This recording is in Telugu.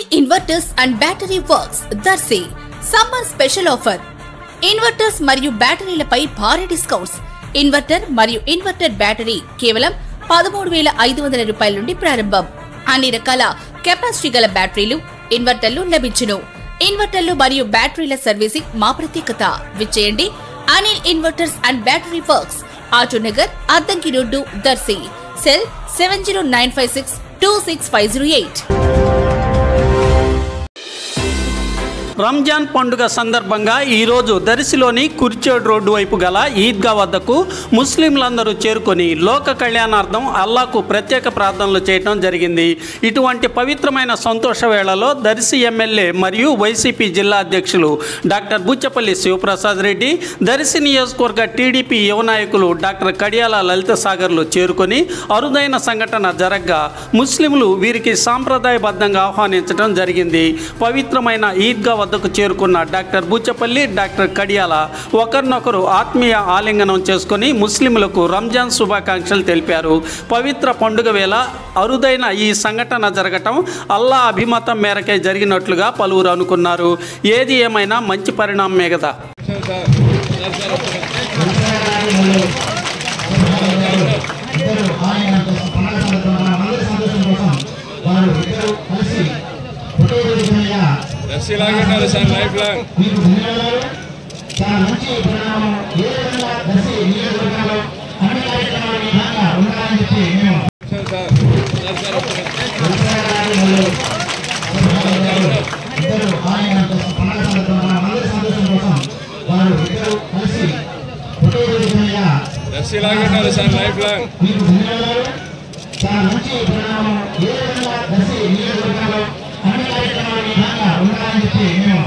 Anil Inverters and Battery Works Darsi Summer Special Offer. Inverters మరియు బ్యాటరీలపై భారీ డిస్కౌంట్స్. ఇన్వర్టర్ మరియు ఇన్వర్టర్ బ్యాటరీ కేవలం 13,500 రూపాయల నుండి ప్రారంభం. అన్ని రకాల కెపాసిటీ గల బ్యాటరీలు, ఇన్వర్టర్లు లభించును. ఇన్వర్టర్లు మరియు బ్యాటరీల సర్వీసింగ్ మా ప్రత్యేకత. విచ్చేయండి Anil inverters and battery works, Autonagar, Addanki road, Darsi. Cell 7095626508. Ramzan పండుగ సందర్భంగా ఈరోజు దర్శిలోని కుర్చేడు రోడ్డు వైపు గల ఈద్గా వద్దకు ముస్లింలందరూ చేరుకొని లోక కళ్యాణార్థం అల్లాకు ప్రత్యేక ప్రార్థనలు చేయడం జరిగింది. ఇటువంటి పవిత్రమైన సంతోష వేళలో దర్శి ఎమ్మెల్యే మరియు వైసీపీ జిల్లా అధ్యక్షులు డాక్టర్ బుచ్చపల్లి శివప్రసాద్ రెడ్డి, దర్శి నియోజకవర్గ టీడీపీ యువ నాయకులు డాక్టర్ కడియాల లలిత సాగర్లు చేరుకొని అరుదైన సంఘటన జరగ్గా ముస్లింలు వీరికి సాంప్రదాయబద్ధంగా ఆహ్వానించడం జరిగింది. పవిత్రమైన ఈద్గా వద్దకు చేరుకున్న డాక్టర్ బుచ్చపల్లి, డాక్టర్ కడియాల ఒకరినొకరు ఆత్మీయ ఆలింగనం చేసుకుని ముస్లింలకు రంజాన్ శుభాకాంక్షలు తెలిపారు. పవిత్ర పండుగ వేళ అరుదైన ఈ సంఘటన జరగటం అల్లా అభిమతం మేరకే జరిగినట్లుగా పలువురు అనుకున్నారు. ఏది ఏమైనా మంచి పరిణామమే కదా. దర్శిలాగే సార్ లైఫ్ లాంగ్ దర్శిలాగే సార్ లైఫ్ లాంగ్ అన్ని కార్యక్రమాలు ఉండాలని చెప్పి మేము